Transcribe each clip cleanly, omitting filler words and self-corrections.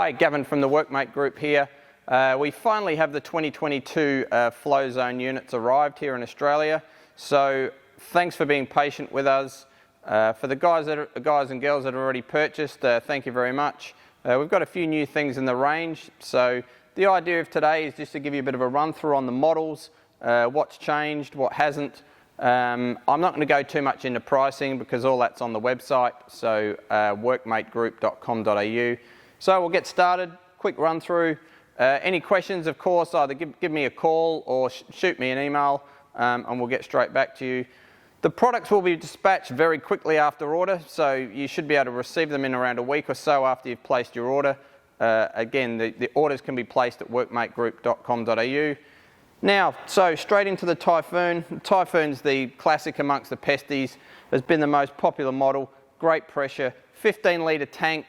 Hi, Gavin from the Workmate Group here. We finally have the 2022 Flowzone units arrived here in Australia. So thanks for being patient with us. For the guys and girls that have already purchased, thank you very much. We've got a few new things in the range. So the idea of today is just to give you a bit of a run through on the models, what's changed, what hasn't. I'm not going to go too much into pricing because all that's on the website, so workmategroup.com.au. So we'll get started, quick run through. Any questions, of course, either give me a call or shoot me an email and we'll get straight back to you. The products will be dispatched very quickly after order, so you should be able to receive them in around a week or so after you've placed your order. Again, the orders can be placed at workmategroup.com.au. Now, so straight into the Typhoon. Typhoon's the classic amongst the pesties. Has been the most popular model, great pressure, 15-litre tank,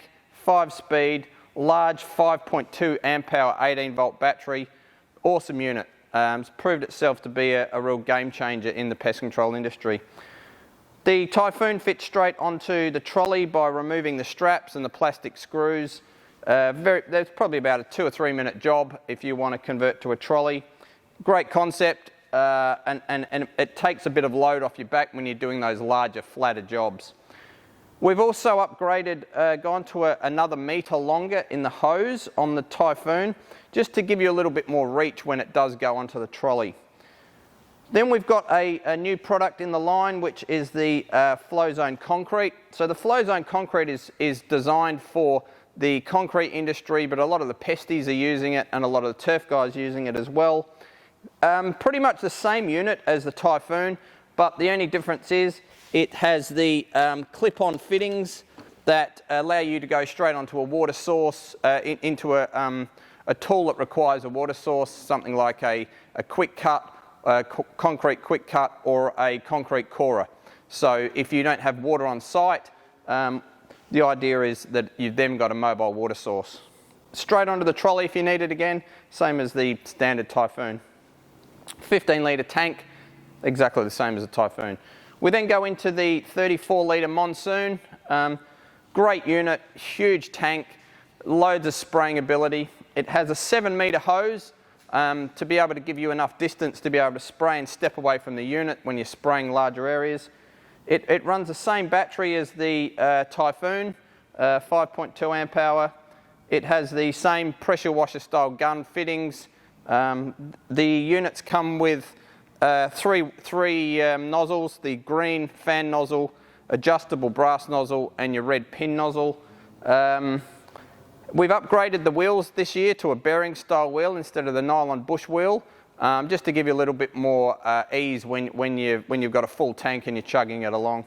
5-speed, large 5.2 amp hour 18-volt battery. Awesome unit. It's proved itself to be a real game changer in the pest control industry. The Typhoon fits straight onto the trolley by removing the straps and the plastic screws. There's probably about a 2 or 3 minute job if you want to convert to a trolley. Great concept, and it takes a bit of load off your back when you're doing those larger, flatter jobs. We've also upgraded, gone to another metre longer in the hose on the Typhoon, just to give you a little bit more reach when it does go onto the trolley. Then we've got a new product in the line, which is the Flowzone Concrete. So the Flowzone Concrete is designed for the concrete industry, but a lot of the pesties are using it and a lot of the turf guys using it as well. Pretty much the same unit as the Typhoon, but the only difference is it has the clip-on fittings that allow you to go straight onto a water source, into a tool that requires a water source, something like a quick cut, concrete quick cut, or a concrete corer. So if you don't have water on site, the idea is that you've then got a mobile water source. Straight onto the trolley if you need it again, same as the standard Typhoon. 15-litre tank, exactly the same as a Typhoon. We then go into the 34-litre Monsoon. Great unit, huge tank, loads of spraying ability. It has a 7-metre hose to be able to give you enough distance to be able to spray and step away from the unit when you're spraying larger areas. It runs the same battery as the Typhoon, 5.2 amp hour. It has the same pressure washer style gun fittings. The units come with three nozzles, the green fan nozzle, adjustable brass nozzle and your red pin nozzle. We've upgraded the wheels this year to a bearing style wheel instead of the nylon bush wheel, just to give you a little bit more ease when you've got a full tank and you're chugging it along.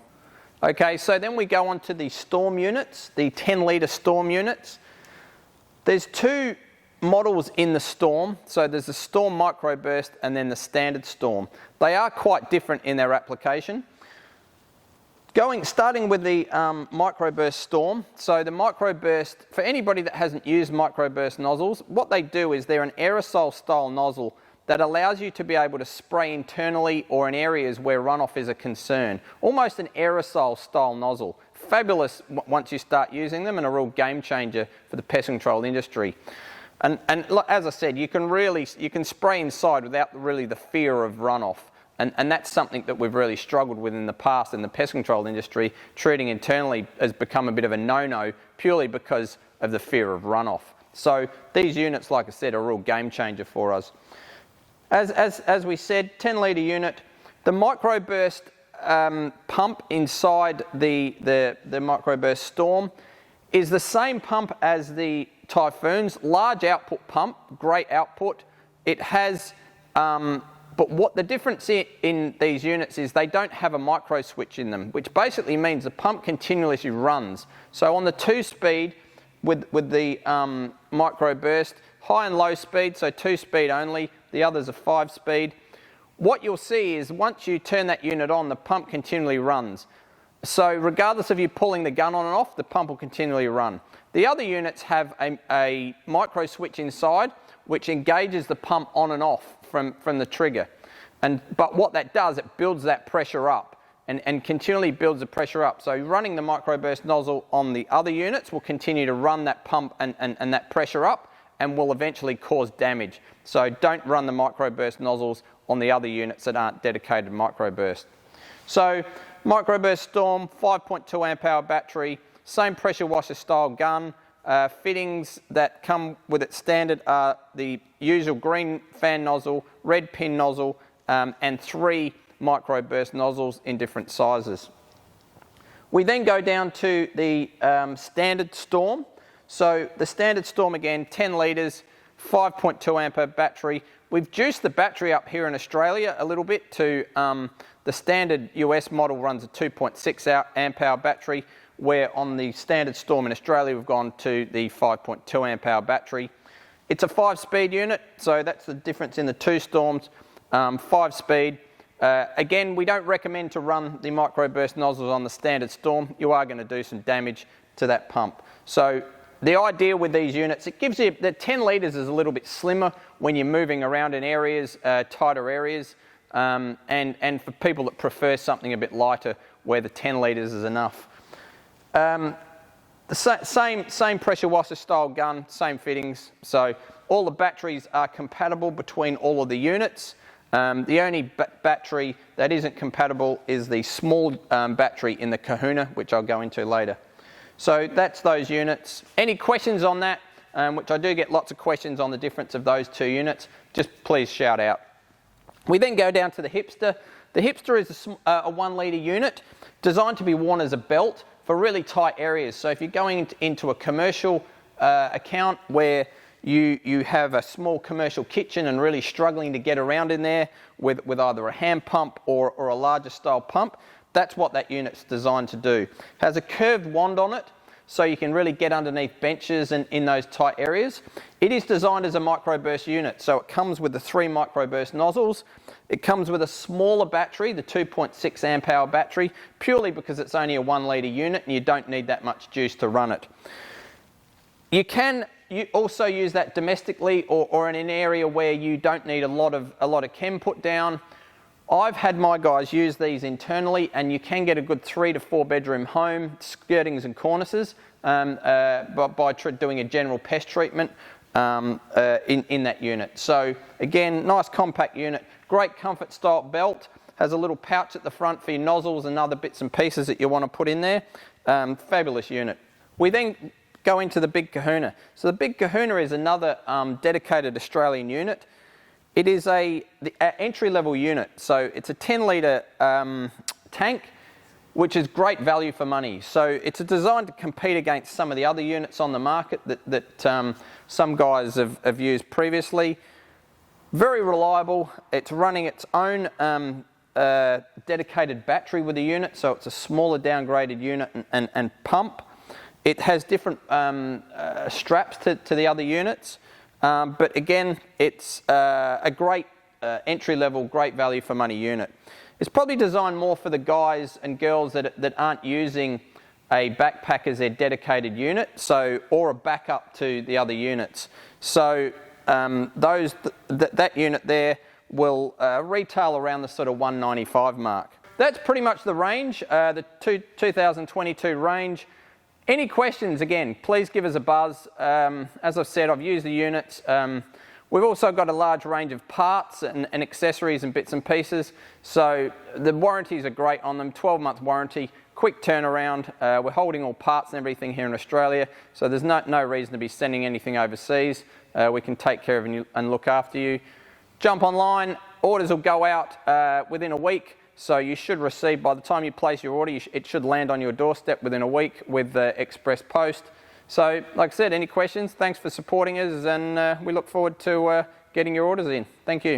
Okay, so then we go on to the Storm units, the 10-litre Storm units. There's two models in the Storm, so there's the Storm Microburst and then the standard Storm. They are quite different in their application. Starting with the Microburst Storm, so the Microburst, for anybody that hasn't used Microburst nozzles, what they do is they're an aerosol style nozzle that allows you to be able to spray internally or in areas where runoff is a concern. Almost an aerosol style nozzle. Fabulous once you start using them and a real game changer for the pest control industry. And as I said, you can spray inside without really the fear of runoff. And that's something that we've really struggled with in the past in the pest control industry. Treating internally has become a bit of a no-no purely because of the fear of runoff. So these units, like I said, are a real game changer for us. As we said, 10-litre unit. The Microburst pump inside the Microburst Storm is the same pump as the Typhoon's, large output pump, great output. It has, but what the difference in these units is they don't have a micro switch in them, which basically means the pump continuously runs. So on the 2-speed with the Microburst, high and low speed, so 2-speed only, the others are 5-speed. What you'll see is once you turn that unit on, the pump continually runs. So regardless of you pulling the gun on and off, the pump will continually run. The other units have a micro switch inside which engages the pump on and off from the trigger. But what that does, it builds that pressure up and continually builds the pressure up. So running the microburst nozzle on the other units will continue to run that pump and that pressure up, and will eventually cause damage. So don't run the microburst nozzles on the other units that aren't dedicated microburst. So microburst Storm, 5.2 amp hour battery, same pressure washer style gun. Fittings that come with it standard are the usual green fan nozzle, red pin nozzle, and 3 microburst nozzles in different sizes. We then go down to the standard Storm. So the standard Storm again, 10 litres, 5.2 ampere battery. We've juiced the battery up here in Australia a little bit to the standard US model runs a 2.6 amp hour battery, where on the standard Storm in Australia we've gone to the 5.2 amp hour battery. It's a 5-speed unit, so that's the difference in the two Storms, 5-speed. Again, we don't recommend to run the microburst nozzles on the standard Storm. You are going to do some damage to that pump. So the idea with these units, it gives you, the 10 litres is a little bit slimmer when you're moving around in areas, tighter areas, and for people that prefer something a bit lighter where the 10 litres is enough. The same pressure washer style gun, same fittings, so all the batteries are compatible between all of the units. The only battery that isn't compatible is the small battery in the Kahuna, which I'll go into later. So that's those units. Any questions on that, which I do get lots of questions on the difference of those two units, just please shout out. We then go down to the Hipster. The Hipster is a 1 litre unit designed to be worn as a belt for really tight areas. So if you're going into a commercial account where you have a small commercial kitchen and really struggling to get around in there with either a hand pump or a larger style pump, that's what that unit's designed to do. It has a curved wand on it, so you can really get underneath benches and in those tight areas. It is designed as a microburst unit, so it comes with the 3 microburst nozzles. It comes with a smaller battery, the 2.6 amp hour battery, purely because it's only a 1 litre unit and you don't need that much juice to run it. You can also use that domestically or in an area where you don't need a lot of chem put down. I've had my guys use these internally, and you can get a good 3 to 4 bedroom home, skirtings and cornices, by doing a general pest treatment in that unit. So again, nice compact unit, great comfort style belt, has a little pouch at the front for your nozzles and other bits and pieces that you want to put in there. Fabulous unit. We then go into the Big Kahuna. So the Big Kahuna is another dedicated Australian unit. It is the entry-level unit, so it's a 10 litre tank, which is great value for money. So it's designed to compete against some of the other units on the market that some guys have used previously. Very reliable. It's running its own dedicated battery with the unit, so it's a smaller downgraded unit and pump. It has different straps to the other units. But again, it's a great entry-level, great value for money unit. It's probably designed more for the guys and girls that aren't using a backpack as their dedicated unit, or a backup to the other units. So that unit there will retail around the sort of $195 mark. That's pretty much the range, the 2022 range. Any questions, again, please give us a buzz. As I've said, I've used the units. We've also got a large range of parts and accessories and bits and pieces. So the warranties are great on them, 12-month warranty, quick turnaround. We're holding all parts and everything here in Australia, so there's no reason to be sending anything overseas. We can take care of you and look after you. Jump online, orders will go out within a week. So you should receive, by the time you place your order, it should land on your doorstep within a week with express post. So like I said, any questions, thanks for supporting us, and we look forward to getting your orders in. Thank you.